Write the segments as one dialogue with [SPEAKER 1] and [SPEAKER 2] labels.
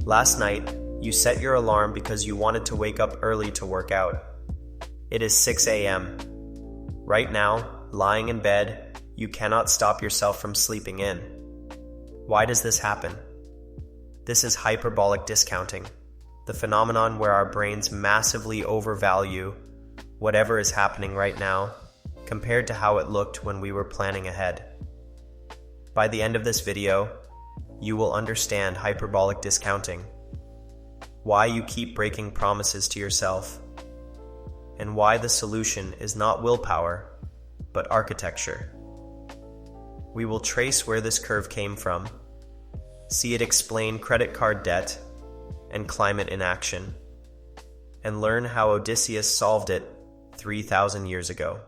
[SPEAKER 1] Last night, you set your alarm because you wanted to wake up early to work out. It is 6 a.m. Right now, lying in bed, you cannot stop yourself from sleeping in. Why does this happen? This is hyperbolic discounting, the phenomenon where our brains massively overvalue whatever is happening right now compared to how it looked when we were planning ahead. By the end of this video, you will understand hyperbolic discounting, why you keep breaking promises to yourself, and why the solution is not willpower, but architecture. We will trace where this curve came from, see it explain credit card debt and climate inaction, and learn how Odysseus solved it 3,000 years ago.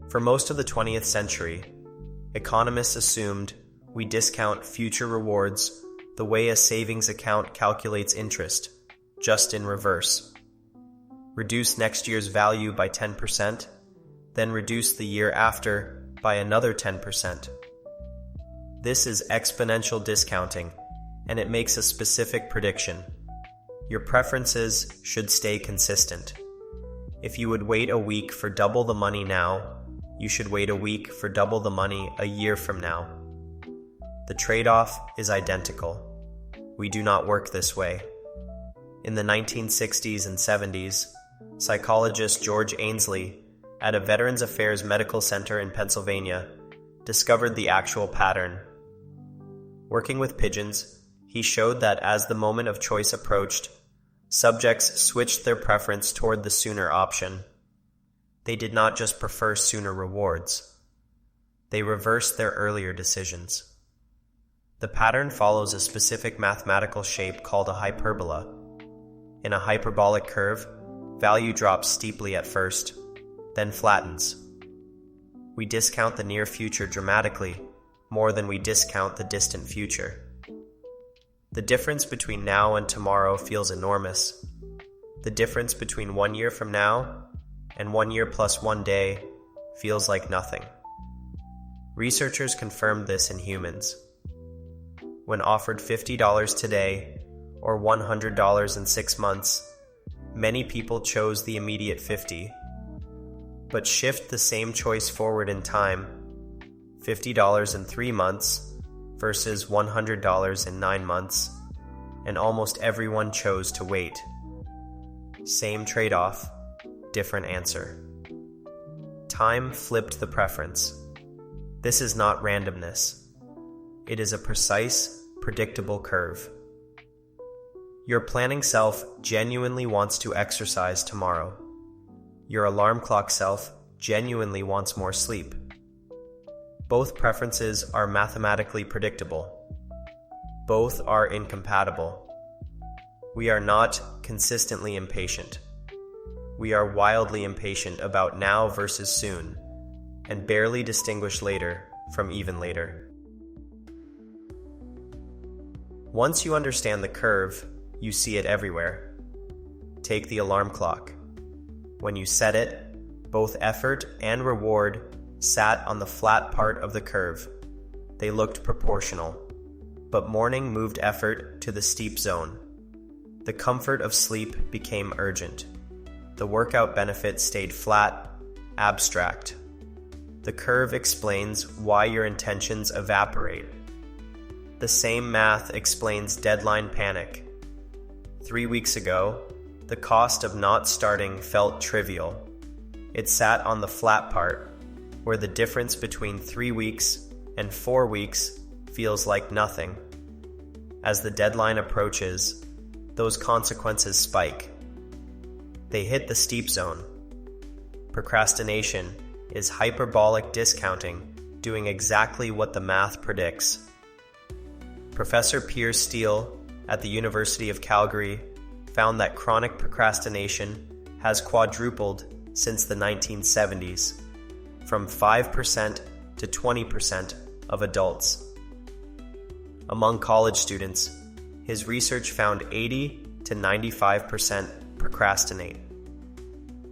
[SPEAKER 1] For most of the 20th century, economists assumed we discount future rewards the way a savings account calculates interest, just in reverse. Reduce next year's value by 10%, then reduce the year after by another 10%. This is exponential discounting, and it makes a specific prediction. Your preferences should stay consistent. If you would wait a week for double the money now, you should wait a week for double the money a year from now. The trade-off is identical. We do not work this way. In the 1960s and 70s, psychologist George Ainslie at a Veterans Affairs Medical Center in Pennsylvania discovered the actual pattern. Working with pigeons, he showed that as the moment of choice approached, subjects switched their preference toward the sooner option. They did not just prefer sooner rewards. They reversed their earlier decisions. The pattern follows a specific mathematical shape called a hyperbola. In a hyperbolic curve, value drops steeply at first, then flattens. We discount the near future dramatically, more than we discount the distant future. The difference between now and tomorrow feels enormous. The difference between 1 year from now and 1 year plus 1 day feels like nothing. Researchers confirmed this in humans. When offered $50 today or $100 in 6 months, many people chose the immediate 50. But shift the same choice forward in time, $50 in 3 months versus $100 in 9 months, and almost everyone chose to wait. Same trade-off, different answer. Time flipped the preference. This is not randomness. It is a precise, predictable curve. Your planning self genuinely wants to exercise tomorrow. Your alarm clock self genuinely wants more sleep. Both preferences are mathematically predictable. Both are incompatible. We are not consistently impatient. We are wildly impatient about now versus soon, and barely distinguish later from even later. Once you understand the curve, you see it everywhere. Take the alarm clock. When you set it, both effort and reward sat on the flat part of the curve. They looked proportional, but morning moved effort to the steep zone. The comfort of sleep became urgent. The workout benefit stayed flat, abstract. The curve explains why your intentions evaporate. The same math explains deadline panic. 3 weeks ago, the cost of not starting felt trivial. It sat on the flat part, where the difference between 3 weeks and 4 weeks feels like nothing. As the deadline approaches, those consequences spike. They hit the steep zone. Procrastination is hyperbolic discounting, doing exactly what the math predicts. Professor Piers Steele at the University of Calgary found that chronic procrastination has quadrupled since the 1970s, from 5% to 20% of adults. Among college students, his research found 80 to 95% procrastinate.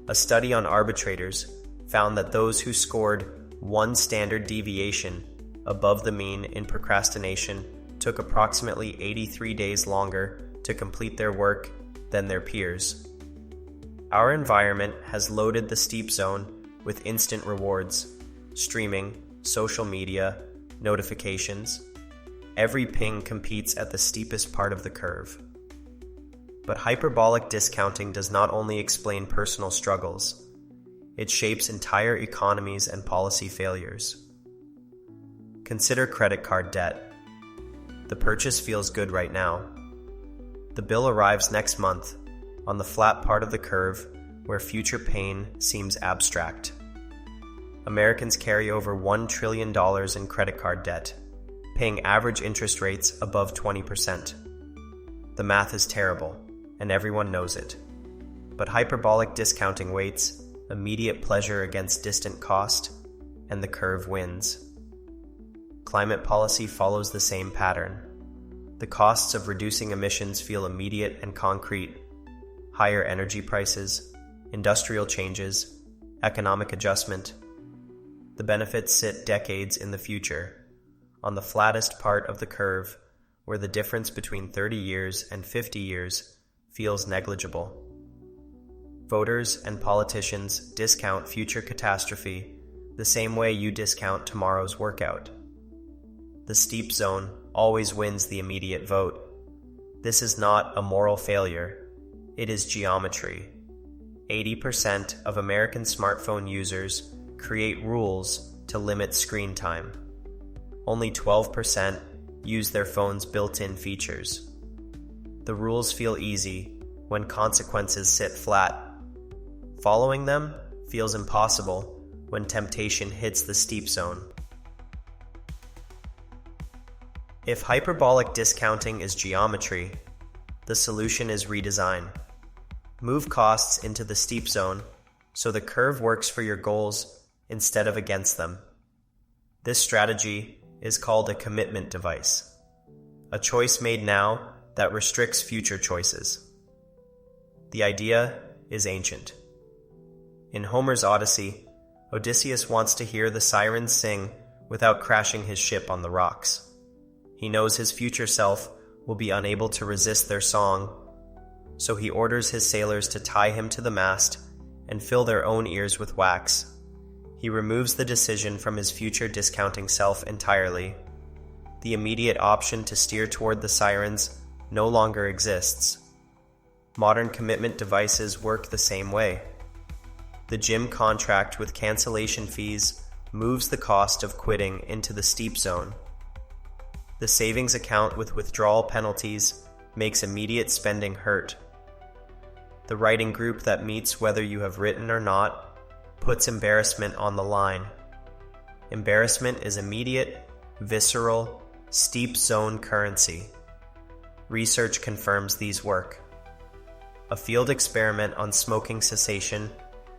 [SPEAKER 1] A study on arbitrators found that those who scored 1 standard deviation above the mean in procrastination took approximately 83 days longer to complete their work than their peers. Our environment has loaded the steep zone with instant rewards, streaming, social media, notifications. Every ping competes at the steepest part of the curve. But hyperbolic discounting does not only explain personal struggles, it shapes entire economies and policy failures. Consider credit card debt. The purchase feels good right now. The bill arrives next month, on the flat part of the curve where future pain seems abstract. Americans carry over $1 trillion in credit card debt, paying average interest rates above 20%. The math is terrible, and everyone knows it. But hyperbolic discounting weights immediate pleasure against distant cost, and the curve wins. Climate policy follows the same pattern. The costs of reducing emissions feel immediate and concrete. Higher energy prices, industrial changes, economic adjustment. The benefits sit decades in the future, on the flattest part of the curve, where the difference between 30 years and 50 years feels negligible. Voters and politicians discount future catastrophe the same way you discount tomorrow's workout. The steep zone always wins the immediate vote. This is not a moral failure, it is geometry. 80% of American smartphone users create rules to limit screen time. Only 12% use their phone's built-in features. The rules feel easy when consequences sit flat. Following them feels impossible when temptation hits the steep zone. If hyperbolic discounting is geometry, the solution is redesign. Move costs into the steep zone so the curve works for your goals instead of against them. This strategy is called a commitment device, a choice made now that restricts future choices. The idea is ancient. In Homer's Odyssey, Odysseus wants to hear the sirens sing without crashing his ship on the rocks. He knows his future self will be unable to resist their song, so he orders his sailors to tie him to the mast and fill their own ears with wax. He removes the decision from his future discounting self entirely. The immediate option to steer toward the sirens no longer exists. Modern commitment devices work the same way. The gym contract with cancellation fees moves the cost of quitting into the steep zone. The savings account with withdrawal penalties makes immediate spending hurt. The writing group that meets whether you have written or not puts embarrassment on the line. Embarrassment is immediate, visceral, steep zone currency. Research confirms these work. A field experiment on smoking cessation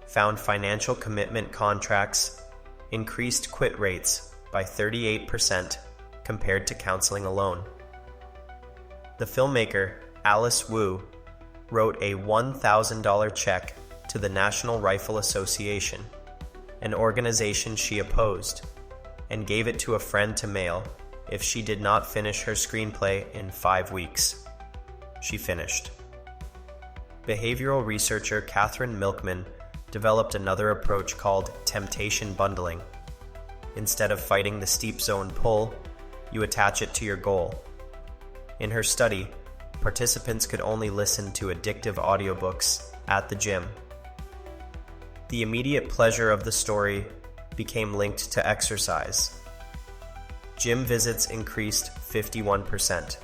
[SPEAKER 1] found financial commitment contracts increased quit rates by 38% compared to counseling alone. The filmmaker Alice Wu wrote a $1,000 check to the National Rifle Association, an organization she opposed, and gave it to a friend to mail if she did not finish her screenplay in 5 weeks. She finished. Behavioral researcher Catherine Milkman developed another approach called temptation bundling. Instead of fighting the steep zone pull, you attach it to your goal. In her study, participants could only listen to addictive audiobooks at the gym. The immediate pleasure of the story became linked to exercise. Gym visits increased 51%.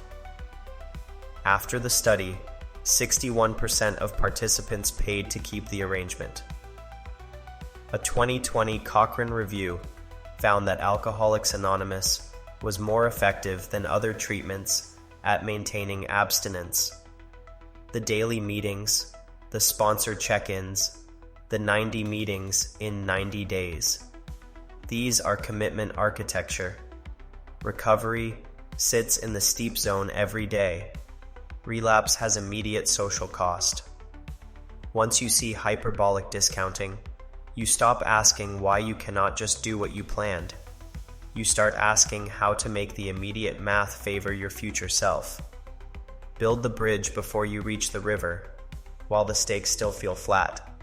[SPEAKER 1] After the study, 61% of participants paid to keep the arrangement. A 2020 Cochrane review found that Alcoholics Anonymous was more effective than other treatments at maintaining abstinence. The daily meetings, the sponsored check-ins, the 90 meetings in 90 days. These are commitment architecture. Recovery sits in the steep zone every day. Relapse has immediate social cost. Once you see hyperbolic discounting, you stop asking why you cannot just do what you planned. you start asking how to make the immediate math favor your future self. Build the bridge before you reach the river, while the stakes still feel flat.